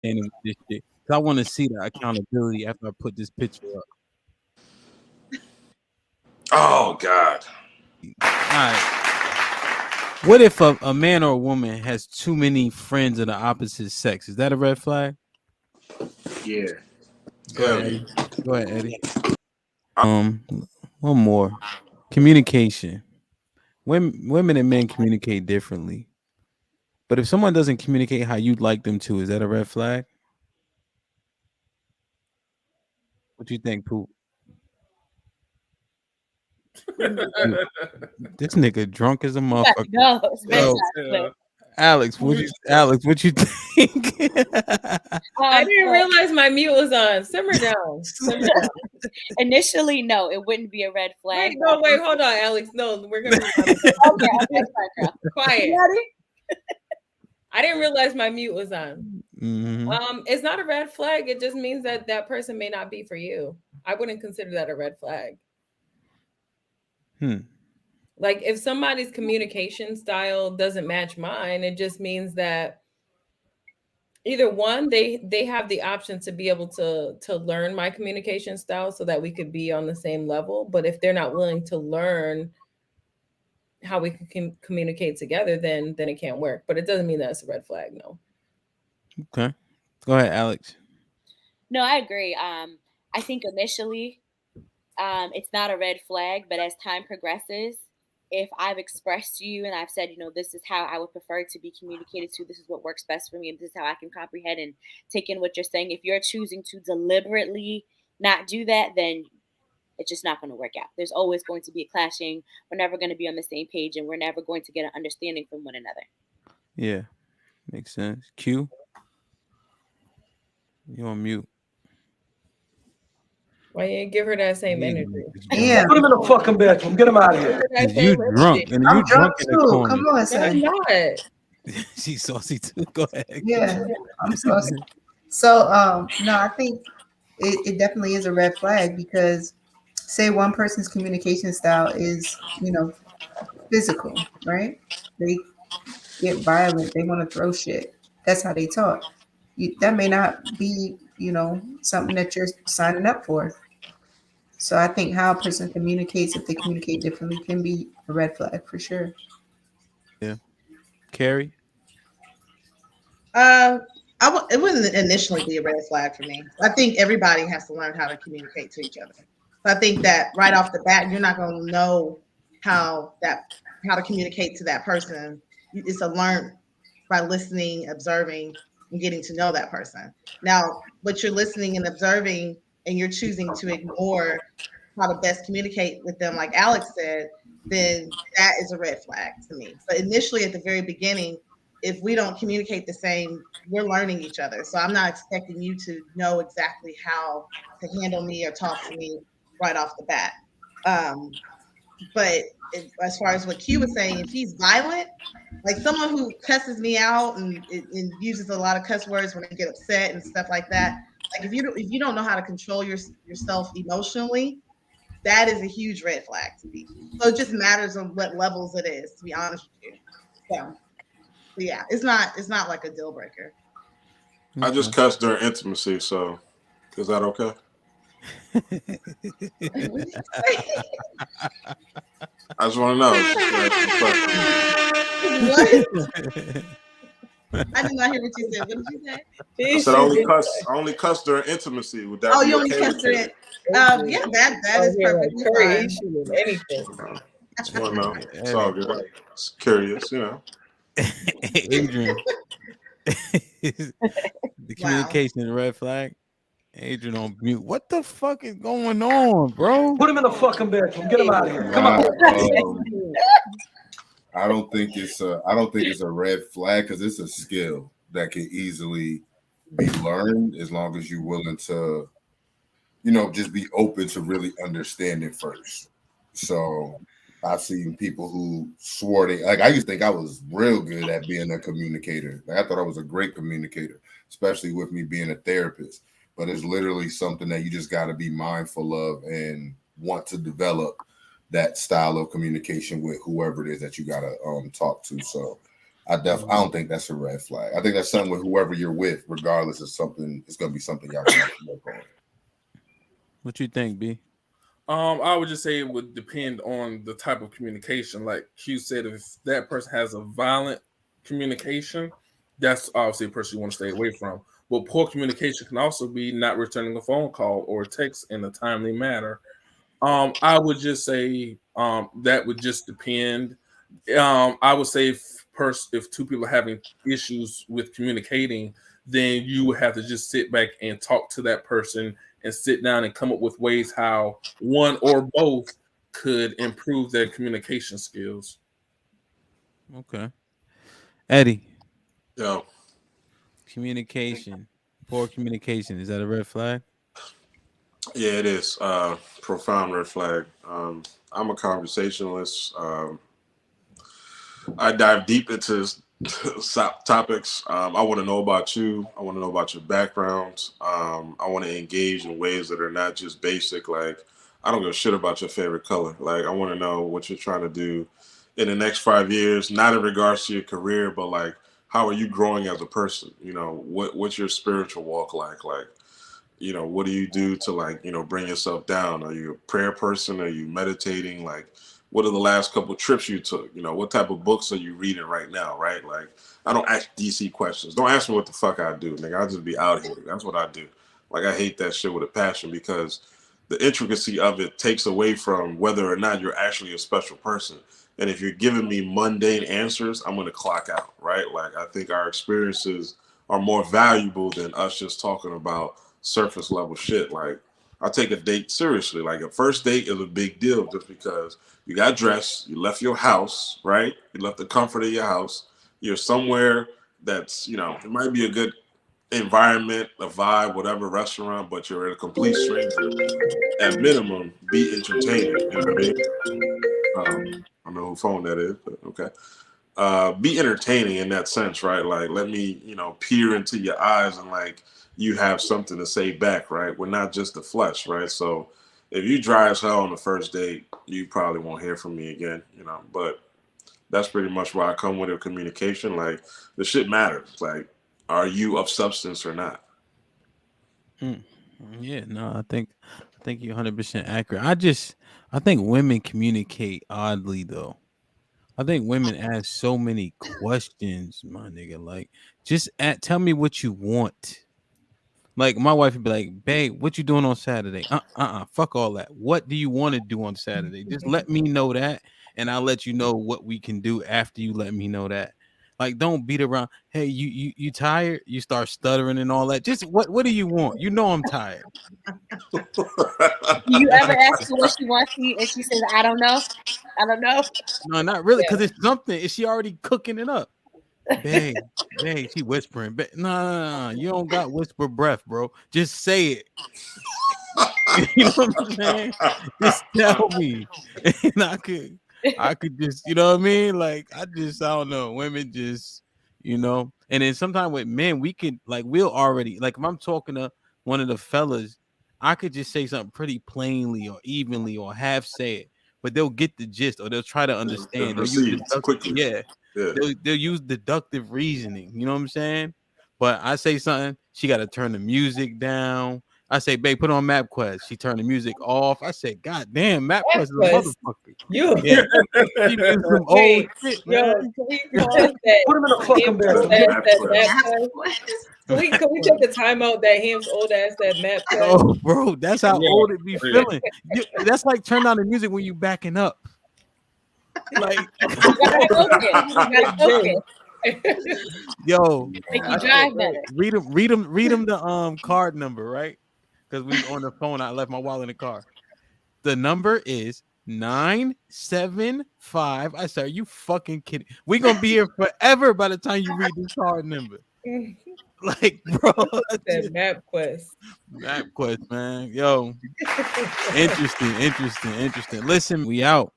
And with this shit. 'Cause I want to see the accountability after I put this picture up. Oh God. All right. What if a man or a woman has too many friends of the opposite sex? Is that a red flag? Yeah. Go Hell ahead, yeah. Eddie. Go ahead, Eddie. Um, one more. Communication. Women and men communicate differently. But if someone doesn't communicate how you'd like them to, is that a red flag? What you think, Poop? This nigga drunk as a motherfucker. No, it's Yo, Alex, what you think? I didn't realize my mute was on. Simmer down. Simmer down. Initially, no, it wouldn't be a red flag. Wait, no, wait, hold on, Alex. No, we're gonna Okay, fine, girl. quiet. I didn't realize my mute was on. It's not a red flag. It just means that that person may not be for you. I wouldn't consider that a red flag. Like if somebody's communication style doesn't match mine, it just means that either one, they have the option to be able to learn my communication style so that we could be on the same level. But if they're not willing to learn how we can communicate together, then it can't work. But it doesn't mean that's a red flag. No. Okay. Go ahead, Alex. No, I agree. I think initially, it's not a red flag, but as time progresses, if I've expressed to you and I've said, this is how I would prefer to be communicated to, this is what works best for me, and this is how I can comprehend and take in what you're saying. If you're choosing to deliberately not do that, then it's just not going to work out. There's always going to be a clashing. We're never going to be on the same page, and we're never going to get an understanding from one another. Yeah, makes sense. Q, you on mute. Why you ain't give her that same energy? Yeah. Put him in the fucking bedroom. Get him out of here. You drunk, and I'm you drunk in the too. corner. Come on, son. I'm not. She's saucy too. Go ahead. Yeah, I'm saucy. So, no, I think it definitely is a red flag because, say, one person's communication style is, physical, right? They get violent. They want to throw shit. That's how they talk. That may not be, something that you're signing up for. So I think how a person communicates, if they communicate differently, can be a red flag for sure. Yeah. Carrie? It wouldn't initially be a red flag for me. I think everybody has to learn how to communicate to each other. So I think that right off the bat, you're not going to know how to communicate to that person. It's a learn by listening, observing, and getting to know that person. Now, what you're listening and observing, and you're choosing to ignore how to best communicate with them, like Alex said, then that is a red flag to me. But initially, at the very beginning, if we don't communicate the same, we're learning each other. So I'm not expecting you to know exactly how to handle me or talk to me right off the bat. But as far as what Q was saying, if he's violent, like someone who cusses me out and uses a lot of cuss words when they get upset and stuff like that, like if you don't know how to control yourself emotionally, that is a huge red flag to me. So it just matters on what levels it is, to be honest with you. So yeah, it's not like a deal breaker. I just cussed during intimacy, so is that okay? I just want to know. What? I did not hear what you said. What did you say? I said I only cuss during intimacy. Would that be you okay? only cuss during yeah, that is perfectly fine. Anything. Just want to know. It's all good. It's curious, Adrian. The communication is a red flag. Adrian on mute. What the fuck is going on, bro? Put him in the fucking bedroom. Get him out of here. Come on. I don't think it's a red flag because it's a skill that can easily be learned as long as you're willing to, just be open to really understanding first. So I've seen people who swore I used to think I was real good at being a communicator. I thought I was a great communicator, especially with me being a therapist. But it's literally something that you just got to be mindful of and want to develop that style of communication with whoever it is that you got to talk to. So I don't think that's a red flag. I think that's something with whoever you're with, regardless of something, it's gonna be something y'all can work on. What you think, B? I would just say it would depend on the type of communication. Like Q said, if that person has a violent communication, that's obviously a person you want to stay away from. But poor communication can also be not returning a phone call or a text in a timely manner. I would just say that would just depend. I would say if two people are having issues with communicating, then you would have to just sit back and talk to that person and sit down and come up with ways how one or both could improve their communication skills. Okay. Eddie. Yo. Communication. Poor communication. Is that a red flag? Yeah, it is. Profound red flag. I'm a conversationalist. I dive deep into topics. I want to know about you. I want to know about your background. I want to engage in ways that are not just basic. Like, I don't give a shit about your favorite color. Like, I want to know what you're trying to do in the next 5 years, not in regards to your career, but like, how are you growing as a person? You know, what's your spiritual walk like? Like, you know, what do you do to, like, you know, bring yourself down? Are you a prayer person? Are you meditating? Like, what are the last couple of trips you took? You know, what type of books are you reading right now? Right? Like, I don't ask DC questions. Don't ask me what the fuck I do, nigga. I'll just be out here. That's what I do. Like, I hate that shit with a passion, because the intricacy of it takes away from whether or not you're actually a special person. And if you're giving me mundane answers, I'm going to clock out, right? Like, I think our experiences are more valuable than us just talking about surface level shit. Like, I take a date seriously. Like, a first date is a big deal, just because you got dressed, you left your house, right? You left the comfort of your house. You're somewhere that's, you know, it might be a good environment, a vibe, whatever, restaurant, but you're a complete stranger. At minimum, be entertaining. You know what I mean? I don't know who phone that is, but okay. Be entertaining in that sense, right? Like, let me, you know, peer into your eyes and, like, you have something to say back, right? We're not just the flesh, right? So if you dry as hell on the first date, you probably won't hear from me again, you know. But that's pretty much where I come with it. Communication, like, the shit matters. Like, are you of substance or not? Yeah, no, I think you're 100% accurate. I think women communicate oddly though. I think women ask so many questions, my nigga. Like, tell me what you want. Like, my wife would be like, "Babe, what you doing on Saturday?" Fuck all that. What do you want to do on Saturday? Just let me know that, and I'll let you know what we can do after you let me know that. Like, don't beat around. Hey, you tired? You start stuttering and all that. Just what do you want? You know I'm tired. Do you ever ask her what she wants to eat and she says, "I don't know. I don't know"? No, not really, because it's something. Is she already cooking it up? Babe, she whispering. No, you don't got whisper breath, bro. Just say it. You know what I'm saying? Just tell me, and I could just, you know what I mean? Like, I don't know. Women just, you know, and then sometimes with men, we can, like, we'll already, like, if I'm talking to one of the fellas, I could just say something pretty plainly or evenly or half say it, but they'll get the gist or they'll try to understand. They'll use quickly. yeah. Yeah. They'll use deductive reasoning. You know what I'm saying? But I say something, she got to turn the music down. I say, babe, put on MapQuest. She turned the music off. I said, God damn, MapQuest is a motherfucker. Yeah. She used some old shit, man. Yo, can we pause that? Put him in a fucking Can we take the time out that Ham's old ass that map? Oh, bro, that's how old it be feeling. That's like turn down the music when you backing up. Like, yo, Make you drive better. read them the card number, right? Because we on the phone. I left my wallet in the car. The number is 975. I said, are you fucking kidding? We're gonna be here forever by the time you read this card number. Like, bro, MapQuest, man. Yo, interesting. Listen, we out.